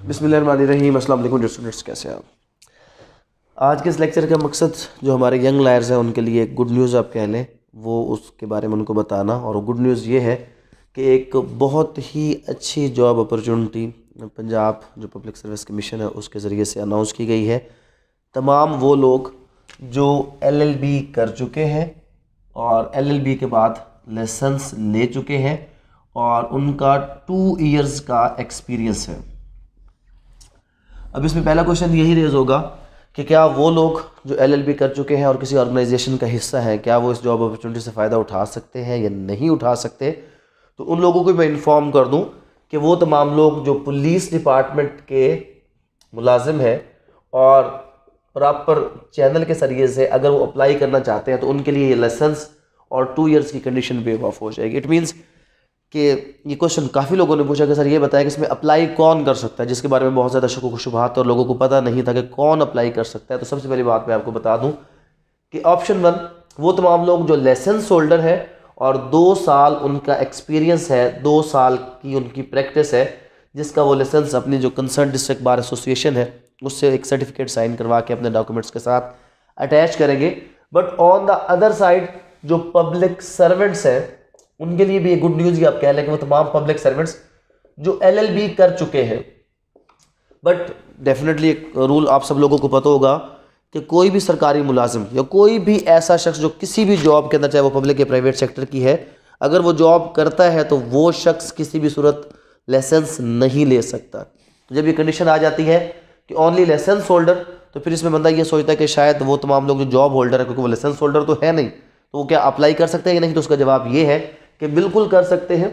बिस्मिल्लाहिर्रहमानिर्रहीम। अस्सलाम वालेकुम स्टूडेंट्स, कैसे हैं आप? आज के इस लेक्चर का मकसद जो हमारे यंग लायर्स हैं उनके लिए एक गुड न्यूज़ आप कह लें, वो उसके बारे में उनको बताना। और गुड न्यूज़ ये है कि एक बहुत ही अच्छी जॉब अपॉर्चुनिटी पंजाब जो पब्लिक सर्विस कमीशन है उसके ज़रिए से अनाउंस की गई है। तमाम वो लोग जो LLB कर चुके हैं और LLB के बाद लाइसेंस ले चुके हैं और उनका 2 इयर्स का एक्सपीरियंस है। अब इसमें पहला क्वेश्चन यही रेज होगा कि क्या वो लोग जो LLB कर चुके हैं और किसी ऑर्गेनाइजेशन का हिस्सा हैं, क्या वो इस जॉब अपॉर्चुनिटी से फ़ायदा उठा सकते हैं या नहीं उठा सकते। तो उन लोगों को मैं इन्फॉर्म कर दूं कि वो तमाम लोग जो पुलिस डिपार्टमेंट के मुलाजिम हैं और प्रॉपर चैनल के जरिए से अगर वो अप्लाई करना चाहते हैं तो उनके लिए ये लाइसेंस और 2 इयर्स की कंडीशन वेव ऑफ हो जाएगी। इट मीन्स कि ये क्वेश्चन काफ़ी लोगों ने पूछा कि सर ये बताया कि इसमें अप्लाई कौन कर सकता है, जिसके बारे में बहुत ज़्यादा शक शुबहात और लोगों को पता नहीं था कि कौन अप्लाई कर सकता है। तो सबसे पहली बात मैं आपको बता दूं कि ऑप्शन 1 वो तमाम लोग जो लाइसेंस होल्डर है और 2 साल उनका एक्सपीरियंस है, 2 साल की उनकी प्रैक्टिस है, जिसका वो लाइसेंस अपनी जो कंसर्न डिस्ट्रिक्ट बार एसोसिएशन है उससे एक सर्टिफिकेट साइन करवा के अपने डॉक्यूमेंट्स के साथ अटैच करेंगे। But on the other side जो पब्लिक सर्वेंट्स हैं उनके लिए भी एक गुड न्यूज़, ये आप कह लें कि वो तमाम पब्लिक सर्वेंट्स जो LLB कर चुके हैं। बट डेफिनेटली एक रूल आप सब लोगों को पता होगा कि कोई भी सरकारी मुलाजिम या कोई भी ऐसा शख्स जो किसी भी जॉब के अंदर, चाहे वो पब्लिक या प्राइवेट सेक्टर की है, अगर वो जॉब करता है तो वो शख्स किसी भी सूरत लाइसेंस नहीं ले सकता। जब ये कंडीशन आ जाती है कि ओनली लाइसेंस होल्डर, तो फिर इसमें बंदा ये सोचता है कि शायद वो तमाम लोग जो जॉब होल्डर है, क्योंकि वो लाइसेंस होल्डर तो है नहीं, तो वो क्या अप्लाई कर सकते हैं या नहीं। तो उसका जवाब ये है कि बिल्कुल कर सकते हैं।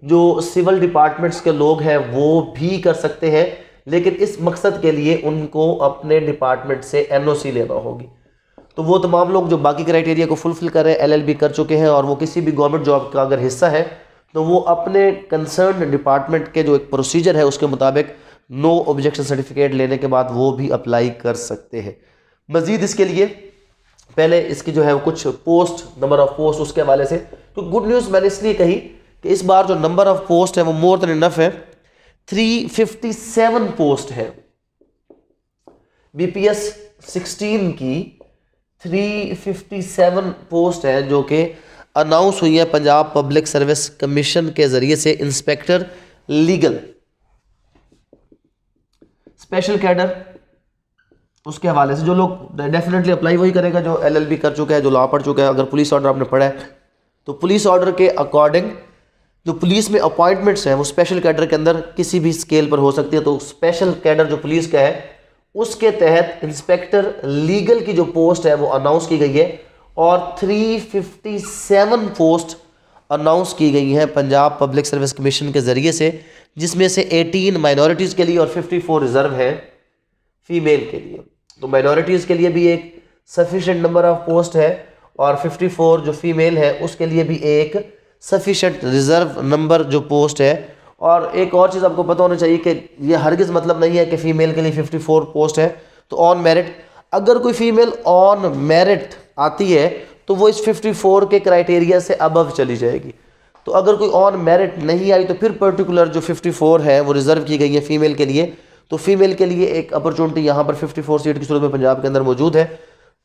जो सिविल डिपार्टमेंट्स के लोग हैं वो भी कर सकते हैं, लेकिन इस मकसद के लिए उनको अपने डिपार्टमेंट से NOC लेना होगी। तो वो तमाम लोग जो बाकी क्राइटेरिया को फुलफिल कर रहे हैं, LLB कर चुके हैं और वो किसी भी गवर्नमेंट जॉब का अगर हिस्सा है, तो वो अपने कंसर्न डिपार्टमेंट के जो एक प्रोसीजर है उसके मुताबिक नो ऑब्जेक्शन सर्टिफिकेट लेने के बाद वो भी अप्लाई कर सकते हैं। मजीद इसके लिए पहले इसकी जो है वो कुछ पोस्ट, नंबर ऑफ पोस्ट उसके हवाले से, तो गुड न्यूज़ मैंने इसलिए कही कि इस बार जो नंबर ऑफ पोस्ट है वो मोर देन इनफ है। 357 पोस्ट है। BPS 16 की 357 पोस्ट है जो कि अनाउंस हुई है पंजाब पब्लिक सर्विस कमीशन के जरिए से। इंस्पेक्टर लीगल, स्पेशल कैडर, उसके हवाले से जो लोग डेफिनेटली अप्लाई वही करेगा जो LLB कर चुका है, जो लॉ पढ़ चुका है। अगर पुलिस ऑर्डर आपने पढ़ा है तो पुलिस ऑर्डर के अकॉर्डिंग जो पुलिस में अपॉइंटमेंट्स हैं वो स्पेशल कैडर के अंदर किसी भी स्केल पर हो सकती है। तो स्पेशल कैडर जो पुलिस का है उसके तहत इंस्पेक्टर लीगल की जो पोस्ट है वो अनाउंस की गई है और 357 पोस्ट अनाउंस की गई हैं पंजाब पब्लिक सर्विस कमीशन के ज़रिए से, जिसमें से 18 माइनॉरिटीज़ के लिए और 54 रिजर्व हैं फीमेल के लिए। तो माइनॉरिटीज़ के लिए भी एक सफिशेंट नंबर ऑफ पोस्ट है और 54 जो फीमेल है उसके लिए भी एक सफिशेंट रिजर्व नंबर जो पोस्ट है। और एक और चीज़ आपको पता होना चाहिए कि ये हरगिज़ मतलब नहीं है कि फ़ीमेल के लिए 54 पोस्ट है तो ऑन मेरिट। अगर कोई फीमेल ऑन मेरिट आती है तो वो इस 54 के क्राइटेरिया से अबव चली जाएगी। तो अगर कोई ऑन मेरिट नहीं आई तो फिर पर्टिकुलर जो 54 है वो रिजर्व की गई है फीमेल के लिए। तो फीमेल के लिए एक अपॉर्चुनिटी यहाँ पर 54 सीट की सूरत में पंजाब के अंदर मौजूद है।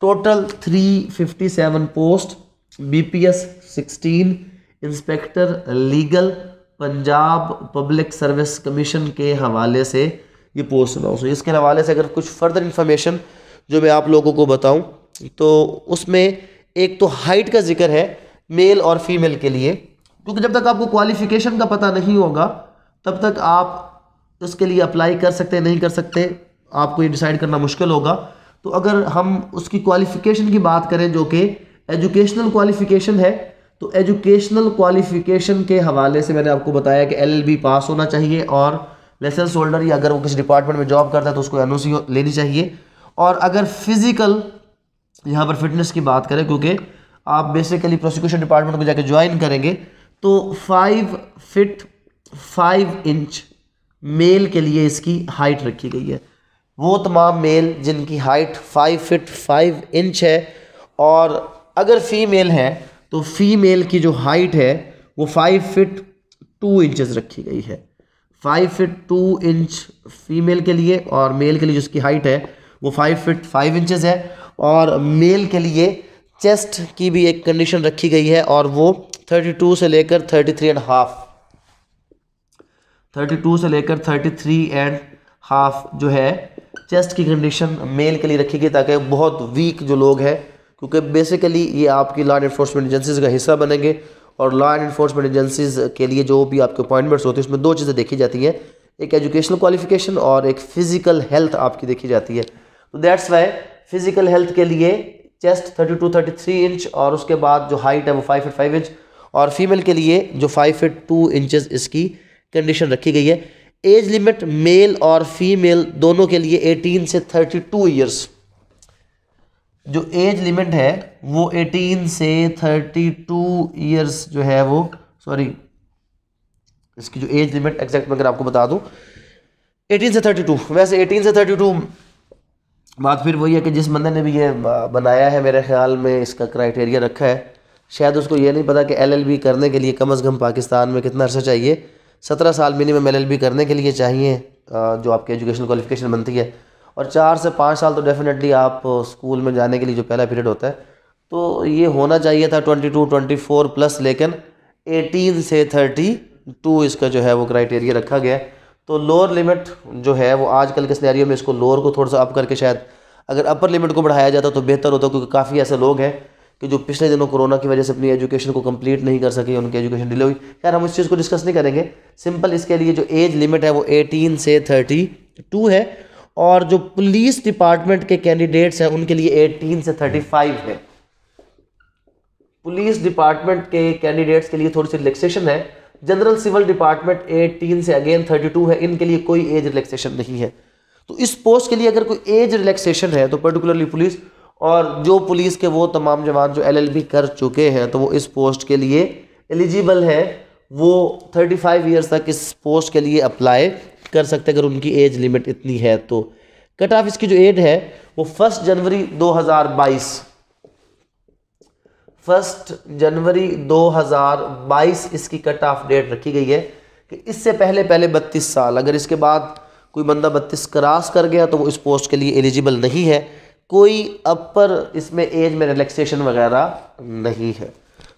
Total 357 post BPS 16 inspector legal Punjab public service commission के हवाले से ये पोस्ट अनाउंस हुई। इसके हवाले से अगर कुछ फर्दर इंफॉर्मेशन जो मैं आप लोगों को बताऊं तो उसमें एक तो हाइट का जिक्र है मेल और फीमेल के लिए, क्योंकि जब तक आपको क्वालिफिकेशन का पता नहीं होगा तब तक आप उसके लिए अप्लाई कर सकते नहीं कर सकते आपको ये डिसाइड करना मुश्किल होगा। तो अगर हम उसकी क्वालिफिकेशन की बात करें जो कि एजुकेशनल क्वालिफिकेशन है, तो एजुकेशनल क्वालिफिकेशन के हवाले से मैंने आपको बताया कि LLB पास होना चाहिए और लाइसेंस होल्डर या अगर वो किसी डिपार्टमेंट में जॉब करता है तो उसको NOC लेनी चाहिए। और अगर फिजिकल यहाँ पर फिटनेस की बात करें, क्योंकि आप बेसिकली प्रोसिक्यूशन डिपार्टमेंट को जाके ज्वाइन करेंगे, तो 5 फीट 5 इंच मेल के लिए इसकी हाइट रखी गई है। वो तमाम मेल जिनकी हाइट 5 फीट 5 इंच है, और अगर फीमेल है तो फीमेल की जो हाइट है वो 5 फीट 2 इंचेस रखी गई है। 5 फीट 2 इंच फीमेल के लिए, और मेल के लिए जिसकी हाइट है वो 5 फीट 5 इंचेस है। और मेल के लिए चेस्ट की भी एक कंडीशन रखी गई है, और वो 32 से लेकर 33.5 32 से लेकर 33.5 जो है चेस्ट की कंडीशन मेल के लिए रखी गई, ताकि बहुत वीक जो लोग हैं, क्योंकि बेसिकली ये आपकी लॉ एनफोर्समेंट एजेंसीज का हिस्सा बनेंगे, और लॉ एनफोर्समेंट एजेंसीज के लिए जो भी आपके अपॉइंटमेंट्स होते हैं उसमें 2 चीज़ें देखी जाती हैं, एक एजुकेशनल क्वालिफिकेशन और एक फिजिकल हेल्थ आपकी देखी जाती है। तो दैट्स वाई फिजिकल हेल्थ के लिए चेस्ट 32-33 इंच, और उसके बाद जो हाइट है वो 5 फीट 5 इंच, और फीमेल के लिए जो 5 फीट 2 इंचेस इसकी कंडीशन रखी गई है। एज लिमिट मेल और फीमेल दोनों के लिए 18 से 32 ईयर्स, जो एज लिमिट है वो 18 से 32 ईयर्स जो है वो, सॉरी इसकी जो एज लिमिट एग्जैक्ट मैं अगर आपको बता दूं 18 से 32, वैसे 18 से 32 बात फिर वही है कि जिस बंदे ने भी ये बनाया है मेरे ख्याल में इसका क्राइटेरिया रखा है, शायद उसको ये नहीं पता कि LLB करने के लिए कम से कम पाकिस्तान में कितना अर्सा चाहिए। 17 साल मिनिमम LLB करने के लिए चाहिए जो आपकी एजुकेशनल क्वालिफिकेशन बनती है, और 4 से 5 साल तो डेफिनेटली आप स्कूल में जाने के लिए जो पहला पीरियड होता है, तो ये होना चाहिए था 22-24 प्लस, लेकिन 18 से 32 इसका जो है वो क्राइटेरिया रखा गया है। तो लोअर लिमिट जो है वो आजकल के सिनेरियो में इसको लोअर को थोड़ा सा अप करके शायद अगर अपर लिमिट को बढ़ाया जाता तो बेहतर होता, क्योंकि काफ़ी ऐसे लोग हैं कि जो पिछले दिनों कोरोना की वजह से अपनी एजुकेशन को कंप्लीट नहीं कर सके, उनकी एजुकेशन डिले हुई। यार हम इस चीज़ को डिस्कस नहीं करेंगे, सिंपल इसके लिए जो एज लिमिट है वो 18 से 32 है, और जो पुलिस डिपार्टमेंट के कैंडिडेट्स हैं उनके लिए 18 से 35 है। पुलिस डिपार्टमेंट के कैंडिडेट्स के लिए थोड़ी सी रिलैक्सेशन है। जनरल सिविल डिपार्टमेंट 18 से अगेन 32 है, इनके लिए कोई एज रिलैक्सेशन नहीं है। तो इस पोस्ट के लिए अगर कोई एज रिलैक्सेशन है तो पर्टिकुलरली पुलिस, और जो पुलिस के वो तमाम जवान जो LLB कर चुके हैं तो वो इस पोस्ट के लिए एलिजिबल है, वो 35 ईयर्स तक इस पोस्ट के लिए अप्लाई कर सकते हैं अगर उनकी एज लिमिट इतनी है। तो कट ऑफ इसकी जो एज है वो 1 जनवरी 2022 इसकी कट ऑफ डेट रखी गई है कि इससे पहले 32 साल, अगर इसके बाद कोई बंदा 32 क्रॉस कर गया तो वो इस पोस्ट के लिए एलिजिबल नहीं है। कोई अपर इसमें एज में रिलैक्सेशन वगैरह नहीं है।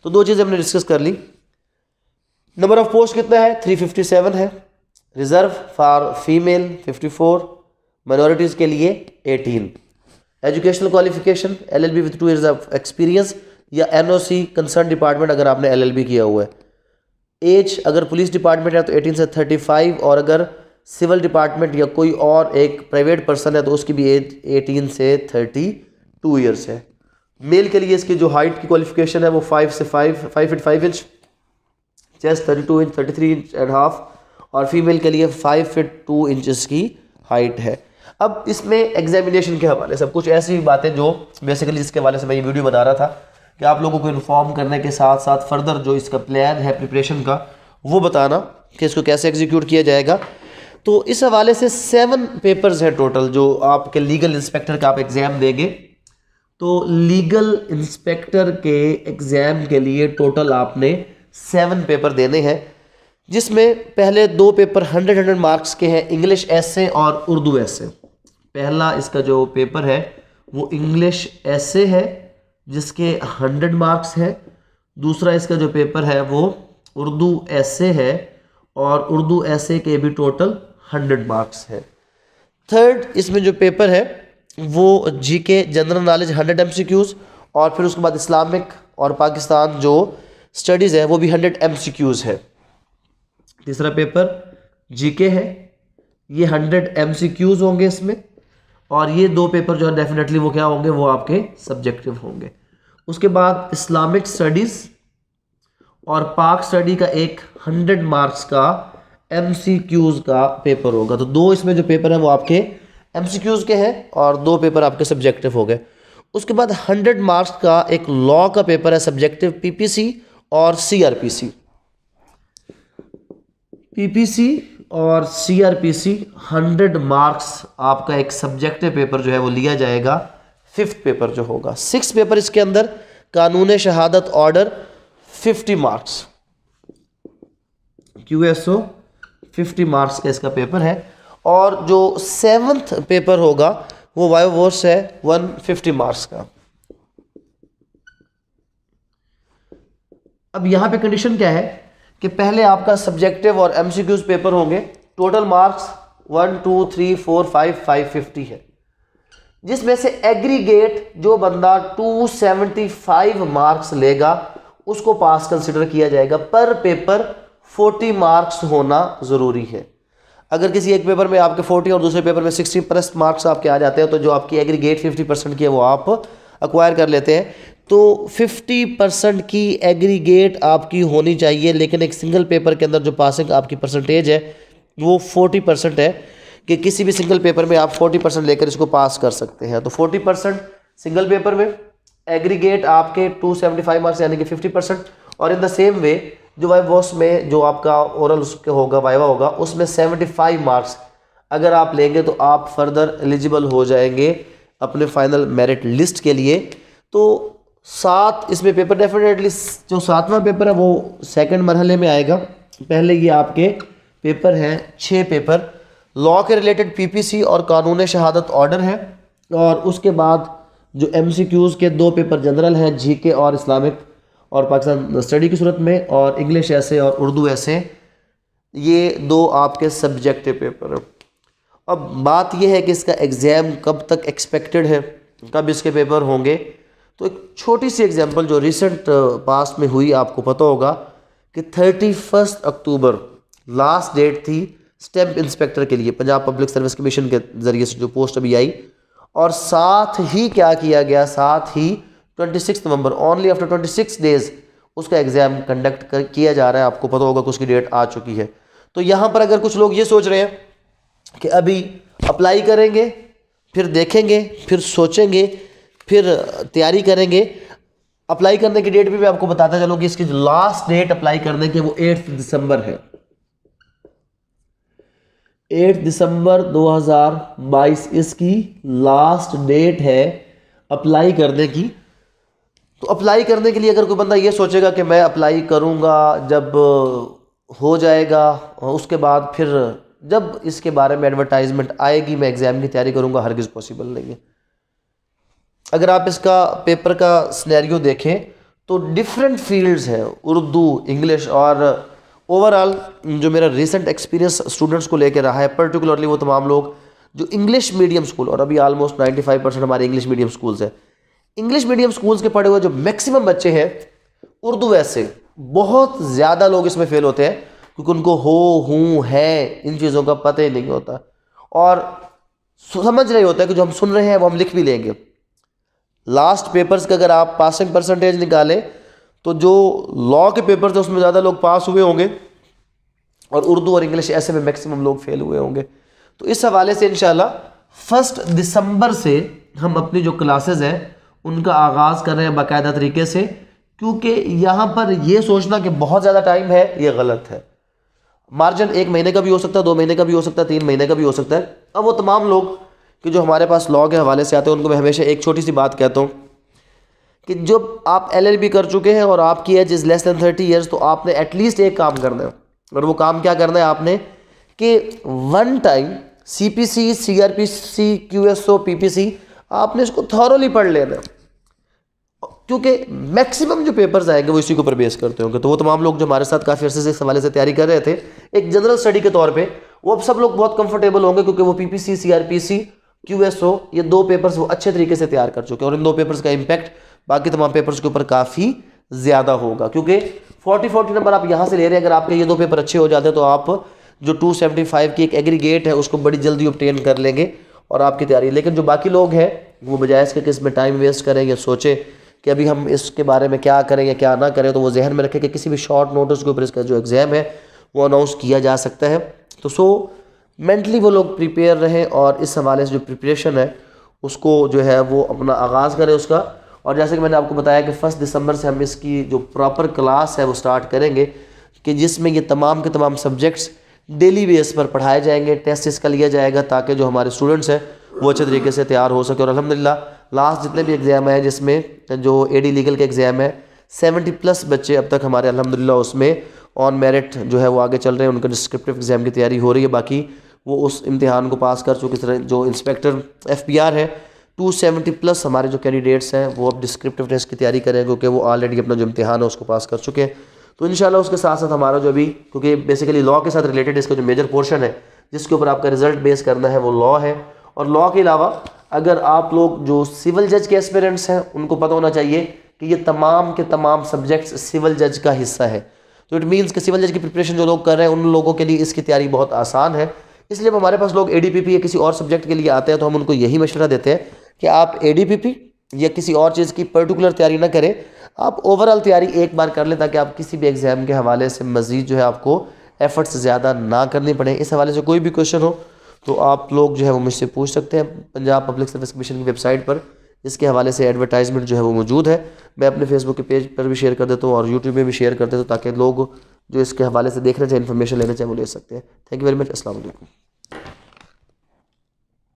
तो 2 चीज़ें हमने डिस्कस कर ली। नंबर ऑफ पोस्ट कितना है? 357 है। रिजर्व फॉर फीमेल 54, माइनॉरिटीज़ के लिए 18। Educational qualification LLB with 2 years of experience या NOC कंसर्न डिपार्टमेंट अगर आपने LLB किया हुआ है। एज अगर पुलिस डिपार्टमेंट है तो 18 से 35, और अगर सिविल डिपार्टमेंट या कोई और एक प्राइवेट पर्सन है तो उसकी भी एज 18 से 32 ईयर्स है। मेल के लिए इसकी जो हाइट की क्वालिफिकेशन है वो 5 feet 5 inch, chest 32 inch 33 inch and half, और फीमेल के लिए 5 फीट 2 इंचेस की हाइट है। अब इसमें एग्जामिनेशन के हवाले से कुछ ऐसी बातें जो बेसिकली जिसके हवाले से मैं ये वीडियो बना रहा था कि आप लोगों को इन्फॉर्म करने के साथ साथ फर्दर जो इसका प्लान है प्रिपरेशन का वो बताना कि इसको कैसे एग्जीक्यूट किया जाएगा। तो इस हवाले से 7 पेपर्स हैं टोटल जो आपके लीगल इंस्पेक्टर का आप एग्ज़ाम देंगे। तो लीगल इंस्पेक्टर के एग्ज़ाम के लिए टोटल आपने 7 पेपर देने हैं, जिसमें पहले 2 पेपर 100 मार्क्स के हैं, इंग्लिश एसे और उर्दू एसे। पहला इसका जो पेपर है वो इंग्लिश एसे है जिसके 100 मार्क्स है। दूसरा इसका जो पेपर है वो उर्दू एसे है और उर्दू एसे के भी टोटल 100 मार्क्स है। थर्ड इसमें जो पेपर है वो जीके जनरल नॉलेज 100 MCQs, और फिर उसके बाद इस्लामिक और पाकिस्तान जो स्टडीज़ है वो भी 100 MCQs है। तीसरा पेपर जीके है, ये 100 MCQs होंगे इसमें, और ये 2 पेपर जो है डेफिनेटली वो क्या होंगे, वो आपके सब्जेक्टिव होंगे। उसके बाद इस्लामिक स्टडीज़ और पाक स्टडी का एक 100 मार्क्स का MCQs का पेपर होगा। तो 2 इसमें जो पेपर है वो आपके MCQs के हैं और 2 पेपर आपके सब्जेक्टिव हो गए। उसके बाद 100 मार्क्स का एक लॉ का पेपर है सब्जेक्टिव, PPC और CRPC। PPC और CRPC 100 मार्क्स आपका एक सब्जेक्टिव पेपर जो है वो लिया जाएगा। 5th पेपर जो होगा 6 पेपर इसके अंदर कानून शहादत ऑर्डर 50 मार्क्स, QSO 50 मार्क्स का इसका पेपर है। और जो 7th पेपर होगा वो वाइवा वॉस है 150 मार्क्स का। अब यहाँ पे कंडीशन क्या है कि पहले आपका सब्जेक्टिव और एमसीक्यूज पेपर होंगे, टोटल मार्क्स 1 2 3 4 5 550 है, जिसमें से एग्रीगेट जो बंदा 275 मार्क्स लेगा उसको पास कंसिडर किया जाएगा। पर पेपर 40 मार्क्स होना ज़रूरी है। अगर किसी एक पेपर में आपके 40 और दूसरे पेपर में 60+ मार्क्स आपके आ जाते हैं तो जो आपकी एग्रीगेट 50% की है वो आप अक्वायर कर लेते हैं। तो 50% की एग्रीगेट आपकी होनी चाहिए, लेकिन एक सिंगल पेपर के अंदर जो पासिंग आपकी परसेंटेज है वो 40% है, कि किसी भी सिंगल पेपर में आप 40% लेकर इसको पास कर सकते हैं। तो 40% सिंगल पेपर में, एग्रीगेट आपके 275 मार्क्स यानी कि 50%। और इन द सेम वे जो वाइवा वॉस में जो आपका ओरल उसके होगा, वाइवा होगा, उसमें 75 मार्क्स अगर आप लेंगे तो आप फर्दर एलिजिबल हो जाएंगे अपने फाइनल मेरिट लिस्ट के लिए। तो 7 इसमें पेपर डेफिनेटली जो 7वां पेपर है वो सेकंड मरहले में आएगा। पहले ये आपके पेपर हैं 6 पेपर, लॉ के रिलेटेड पीपीसी और कानून शहादत ऑर्डर है। और उसके बाद जो एमसीक्यूज के 2 पेपर जनरल हैं, जीके और इस्लामिक और पाकिस्तान स्टडी की सूरत में, और इंग्लिश ऐसे और उर्दू ऐसे, ये 2 आपके सब्जेक्टिव पेपर हैं। अब बात यह है कि इसका एग्ज़ाम कब तक एक्सपेक्टेड है, कब इसके पेपर होंगे। तो एक छोटी सी एग्जांपल जो रिसेंट पास्ट में हुई, आपको पता होगा कि 31 अक्टूबर लास्ट डेट थी स्टैम्प इंस्पेक्टर के लिए, पंजाब पब्लिक सर्विस कमीशन के ज़रिए से जो पोस्ट अभी आई। और साथ ही क्या किया गया, साथ ही 26 नवंबर, ओनली आफ्टर 26 डेज उसका एग्ज़ाम कंडक्ट किया जा रहा है। आपको पता होगा कि उसकी डेट आ चुकी है। तो यहाँ पर अगर कुछ लोग ये सोच रहे हैं कि अभी अप्लाई करेंगे, फिर देखेंगे, फिर सोचेंगे, फिर तैयारी करेंगे, अप्लाई करने की डेट भी मैं आपको बताता चलूँ कि इसकी जो लास्ट डेट अप्लाई करने की वो 8 दिसंबर है। 8 दिसंबर 2022 इसकी लास्ट डेट है अप्लाई करने की। तो अप्लाई करने के लिए अगर कोई बंदा ये सोचेगा कि मैं अप्लाई करूँगा, जब हो जाएगा उसके बाद फिर जब इसके बारे में एडवर्टाइजमेंट आएगी मैं एग्ज़ाम की तैयारी करूँगा, हरगिज़ पॉसिबल नहीं है। अगर आप इसका पेपर का सिनेरियो देखें तो डिफरेंट फील्ड्स हैं, उर्दू, इंग्लिश, और ओवरऑल जो मेरा रिसेंट एक्सपीरियंस स्टूडेंट्स को लेकर रहा है, पर्टिकुलरली वो तमाम लोग जो इंग्लिश मीडियम स्कूल, और अभी ऑलमोस्ट 95% हमारे इंग्लिश मीडियम स्कूल्स हैं, इंग्लिश मीडियम स्कूल्स के पढ़े हुए जो मैक्सिमम बच्चे हैं, उर्दू ऐसे बहुत ज़्यादा लोग इसमें फेल होते हैं क्योंकि उनको हो, हूँ, है, इन चीज़ों का पता ही नहीं होता और समझ नहीं होता है कि जो हम सुन रहे हैं वो हम लिख भी लेंगे। लास्ट पेपर्स का अगर आप पासिंग परसेंटेज निकालें तो जो लॉ के पेपर थे उसमें ज़्यादा लोग पास हुए होंगे और उर्दू और इंग्लिश ऐसे में मैक्सिमम लोग फेल हुए होंगे। तो इस हवाले से इंशाल्लाह 1 दिसंबर से हम अपनी जो क्लासेस हैं उनका आगाज़ कर रहे हैं बाकायदा तरीके से, क्योंकि यहाँ पर ये सोचना कि बहुत ज़्यादा टाइम है ये गलत है। मार्जिन 1 महीने का भी हो सकता है, 2 महीने का भी हो सकता है, 3 महीने का भी हो सकता है। अब वो तमाम लोग कि जो हमारे पास लॉ के हवाले से आते हैं उनको मैं हमेशा एक छोटी सी बात कहता हूँ कि जब आप LLB कर चुके हैं और आपकी age is less than 30 years तो आपने एटलीस्ट एक काम करना है, और वो काम क्या करना है आपने कि 1 time CPC, CRPC, QSO, PPC आपने इसको थॉरोली पढ़ लेना है, क्योंकि मैक्सिमम जो पेपर्स आएंगे वो इसी के ऊपर बेस करते होंगे। तो वो तमाम लोग जो हमारे साथ काफ़ी अर्से से इस हवाले से तैयारी कर रहे थे एक जनरल स्टडी के तौर पे, वो अब सब लोग बहुत कंफर्टेबल होंगे क्योंकि वो PPC, CRPC, QSO ये 2 पेपर्स वो अच्छे तरीके से तैयार कर चुके हैं और इन 2 पेपर्स का इम्पैक्ट बाकी तमाम पेपर्स के ऊपर काफ़ी ज़्यादा होगा, क्योंकि 40 नंबर आप यहाँ से ले रहे हैं। अगर आपके ये 2 पेपर अच्छे हो जाते हैं तो आप जो 275 की एक एग्रीगेट है उसको बड़ी जल्दी ऑब्टेन कर लेंगे और आपकी तैयारी। लेकिन जो बाकी लोग हैं वो बजाय इसके कि इसमें टाइम वेस्ट करें या सोचे कि अभी हम इसके बारे में क्या करें या क्या ना करें, तो वो जहन में रखें कि किसी भी शॉर्ट नोटिस के ऊपर इसका जो एग्ज़ाम है वो अनाउंस किया जा सकता है। तो मेंटली वो लोग प्रिपेयर रहें और इस हवाले से जो प्रिपरेशन है उसको जो है वो अपना आगाज़ करें उसका। और जैसे कि मैंने आपको बताया कि 1 दिसंबर से हम इसकी जो प्रॉपर क्लास है वो स्टार्ट करेंगे कि जिसमें ये तमाम के तमाम सब्जेक्ट्स डेली बेस पर पढ़ाए जाएंगे, टेस्ट इसका लिया जाएगा ताकि जो हमारे स्टूडेंट्स हैं वो अच्छे तरीके से तैयार हो सके। और अल्हम्दुलिल्लाह लास्ट जितने भी एग्ज़ाम हैं जिसमें जो AD लीगल के एग्ज़ाम है 70+ बच्चे अब तक हमारे अल्हम्दुलिल्लाह उसमें ऑन मेरिट जो है वो आगे चल रहे हैं, उनका डिस्क्रिप्टिव एग्ज़ाम की तैयारी हो रही है। बाकी वो उस इम्तिहान को पास कर चुके। तरह जो इंस्पेक्टर FPR है 270+ हमारे जो कैंडिडेट्स हैं वो अब डिस्क्रिप्टिव टेस्ट की तैयारी करें, क्योंकि वो ऑलरेडी अपना जो इम्तिहान है उसको पास कर चुके हैं। तो इंशाल्लाह उसके साथ साथ हमारा जो अभी, क्योंकि बेसिकली लॉ के साथ रिलेटेड इसका जो मेजर पोर्शन है जिसके ऊपर आपका रिजल्ट बेस करना है वो लॉ है। और लॉ के अलावा अगर आप लोग जो सिविल जज के एस्पिरेंट्स हैं उनको पता होना चाहिए कि ये तमाम के तमाम सब्जेक्ट्स सिविल जज का हिस्सा है। तो इट मीन्स कि सिविल जज की प्रिपरेशन जो लोग कर रहे हैं उन लोगों के लिए इसकी तैयारी बहुत आसान है। इसलिए हमारे पास लोग ADPP या किसी और सब्जेक्ट के लिए आते हैं तो हम उनको यही मशवरा देते हैं कि आप ADPP या किसी और चीज़ की पर्टिकुलर तैयारी ना करें, आप ओवरऑल तैयारी एक बार कर लें ताकि आप किसी भी एग्ज़ाम के हवाले से मज़ीद जो है आपको एफर्ट्स ज़्यादा ना करनी पड़े। इस हवाले से कोई भी क्वेश्चन हो तो आप लोग जो है वो मुझसे पूछ सकते हैं। पंजाब पब्लिक सर्विस कमीशन की वेबसाइट पर इसके हवाले से एडवर्टाइजमेंट जो है वो मौजूद है। मैं अपने फेसबुक के पेज पर भी शेयर कर देता हूँ और यूट्यूब में भी शेयर कर देता हूँ ताकि लोग जो इसके हवाले से देखना चाहे, इन्फॉर्मेशन लेना चाहे वो ले सकते हैं। Thank you very much. अस्सलाम वालेकुम।